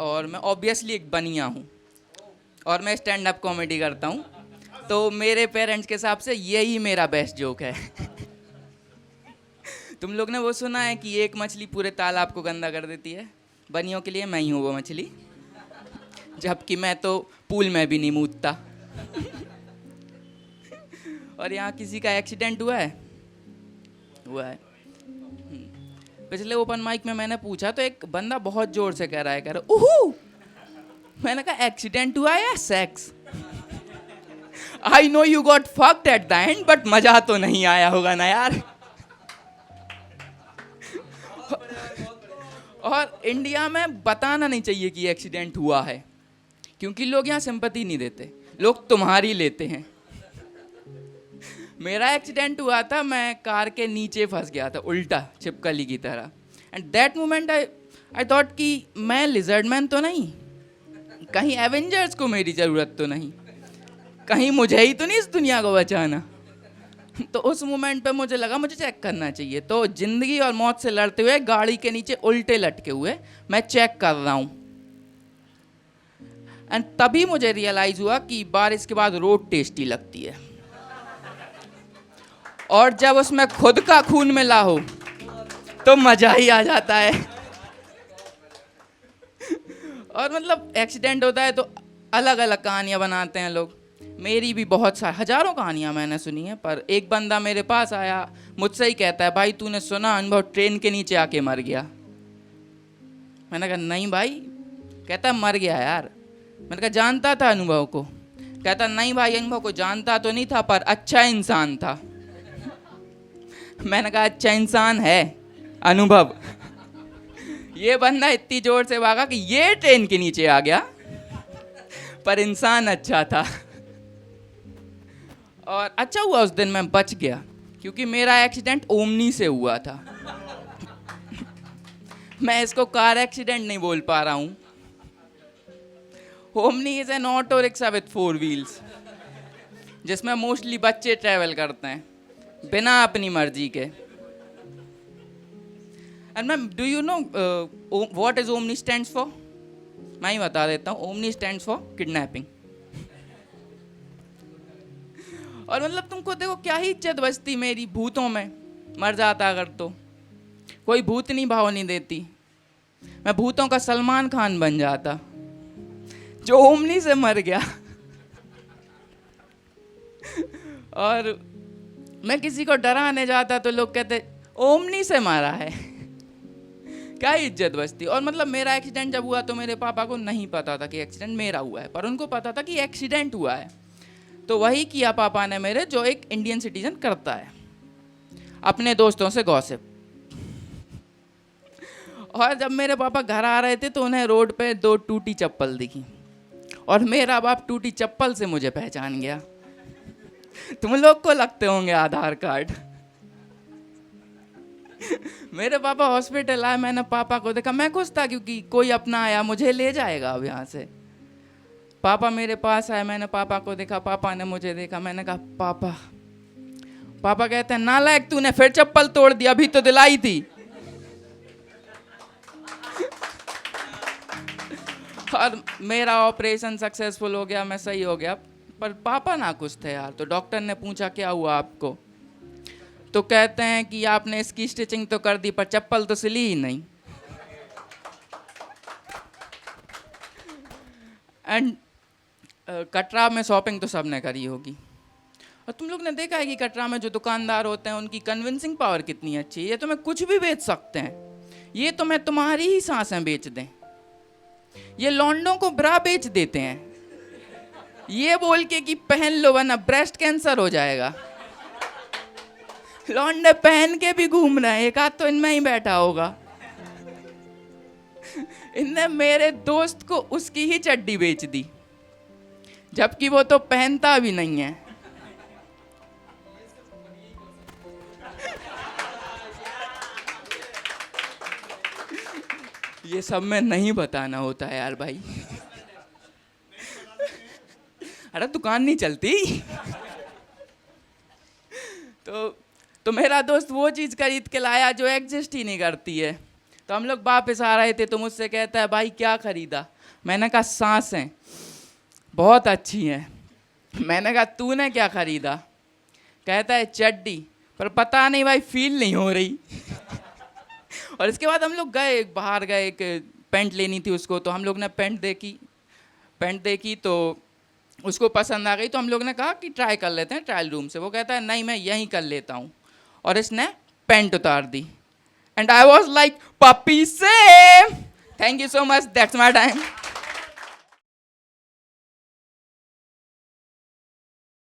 और मैं ऑब्वियसली एक बनिया हूँ और मैं स्टैंड अप कॉमेडी करता हूँ। तो मेरे पेरेंट्स के हिसाब से यही मेरा बेस्ट जोक है। तुम लोग ने वो सुना है कि एक मछली पूरे तालाब को गंदा कर देती है? बनियों के लिए मैं ही हूँ वो मछली, जबकि मैं तो पूल में भी नहीं मूतता। और यहाँ किसी का एक्सीडेंट हुआ है? हुआ है। पिछले ओपन माइक में मैंने पूछा तो एक बंदा बहुत जोर से कह रहा है उहू। मैंने कहा एक्सीडेंट हुआ या sex? I know you got fucked at the end, but मजा तो नहीं आया होगा ना यार। और इंडिया में बताना नहीं चाहिए कि एक्सीडेंट हुआ है, क्योंकि लोग यहाँ सिंपैथी नहीं देते, लोग तुम्हारी लेते हैं। मेरा एक्सीडेंट हुआ था, मैं कार के नीचे फंस गया था उल्टा छिपकली की तरह। And that moment I thought कि मैं लिजर्ड मैन तो नहीं, कहीं एवेंजर्स को मेरी ज़रूरत तो नहीं, कहीं मुझे ही तो नहीं इस दुनिया को बचाना। तो उस मोमेंट पे मुझे लगा मुझे चेक करना चाहिए। तो जिंदगी और मौत से लड़ते हुए गाड़ी के नीचे उल्टे लटके हुए मैं चेक कर रहा हूँ। एंड तभी मुझे रियलाइज हुआ कि बारिश के बाद रोड टेस्टी लगती है, और जब उसमें खुद का खून मिला हो तो मजा ही आ जाता है। और मतलब एक्सीडेंट होता है तो अलग अलग कहानियां बनाते हैं लोग। मेरी भी बहुत सारी हजारों कहानियां मैंने सुनी हैं, पर एक बंदा मेरे पास आया, मुझसे ही कहता है भाई तूने सुना अनुभव ट्रेन के नीचे आके मर गया? मैंने कहा नहीं भाई। कहता है मर गया यार। मैंने कहा जानता था अनुभव को? कहता नहीं भाई अनुभव को जानता तो नहीं था, पर अच्छा इंसान था। मैंने कहा अच्छा इंसान है अनुभव। ये बंदा इतनी जोर से भागा कि ये ट्रेन के नीचे आ गया, पर इंसान अच्छा था। और अच्छा हुआ उस दिन मैं बच गया, क्योंकि मेरा एक्सीडेंट ओमनी से हुआ था। मैं इसको कार एक्सीडेंट नहीं बोल पा रहा हूँ। Omni is an auto rickshaw with 4 wheels, जिसमें मोस्टली बच्चे ट्रैवल करते हैं बिना अपनी मर्जी के। And ma'am do you know what is omni stands for? मैं ही बता देता हूँ। Omni stands for kidnapping. और मतलब तुमको देखो क्या ही इज्जत बचती मेरी भूतों में, मर जाता अगर तो। कोई भूतनी भाव नहीं देती। मैं भूतों का सलमान खान बन जाता जो ओमनी से मर गया। और मैं किसी को डराने जाता तो लोग कहते ओमनी से मारा है। क्या इज्जत बचती। और मतलब मेरा एक्सीडेंट जब हुआ तो मेरे पापा को नहीं पता था कि एक्सीडेंट मेरा हुआ है, पर उनको पता था कि एक्सीडेंट हुआ है। तो वही किया पापा ने मेरे, जो एक इंडियन सिटीजन करता है, अपने दोस्तों से गॉसिप। और जब मेरे पापा घर आ रहे थे तो उन्हें रोड पे 2 टूटी चप्पल दिखी, और मेरा बाप टूटी चप्पल से मुझे पहचान गया। तुम लोग को लगते होंगे आधार कार्ड। मेरे पापा हॉस्पिटल आए, मैंने पापा को देखा, मैं खुश था क्योंकि कोई अपना आया, मुझे ले जाएगा अब यहाँ से। पापा मेरे पास आए, मैंने पापा को देखा, पापा ने मुझे देखा। मैंने कहा पापा। पापा कहते हैं नालायक तूने फिर चप्पल तोड़ दी, अभी तो दिलाई थी। और मेरा ऑपरेशन सक्सेसफुल हो गया, मैं सही हो गया। पर पापा ना खुश थे यार। तो डॉक्टर ने पूछा क्या हुआ आपको? तो कहते हैं कि आपने इसकी स्टिचिंग तो कर दी, पर चप्पल तो सिली ही नहीं। एंड कटरा में शॉपिंग तो सबने करी होगी, और तुम लोग ने देखा है कि कटरा में जो दुकानदार होते हैं उनकी कन्विंसिंग पावर कितनी अच्छी है। ये तुम्हें कुछ भी बेच सकते हैं। ये तुम्हें तुम्हारी ही सांसें बेच दें। ये लौंडों को ब्रा बेच देते हैं, ये बोल के कि पहन लो वरना ब्रेस्ट कैंसर हो जाएगा। लौंडे पहन के भी घूम रहे हैं, एक आध तो इनमें ही बैठा होगा। इनने मेरे दोस्त को उसकी ही चड्डी बेच दी, जबकि वो तो पहनता भी नहीं है। ये सब में नहीं बताना होता है यार भाई। अरे दुकान नहीं चलती। तो मेरा दोस्त वो चीज़ खरीद के लाया जो एग्जिस्ट ही नहीं करती है। तो हम लोग वापस आ रहे थे तो मुझसे कहता है भाई क्या खरीदा? मैंने कहा सांसें, बहुत अच्छी हैं। मैंने कहा तूने क्या खरीदा? कहता है चड्डी, पर पता नहीं भाई फील नहीं हो रही। और इसके बाद हम लोग गए बाहर, गए एक पैंट लेनी थी उसको, तो हम लोग ने पैंट देखी तो उसको पसंद आ गई, तो हम लोग ने कहा कि ट्राई कर लेते हैं ट्रायल रूम से। वो कहता है नहीं मैं यहीं कर लेता हूँ, और इसने पैंट उतार दी। And I was like puppy same. Thank you so much, that's my time.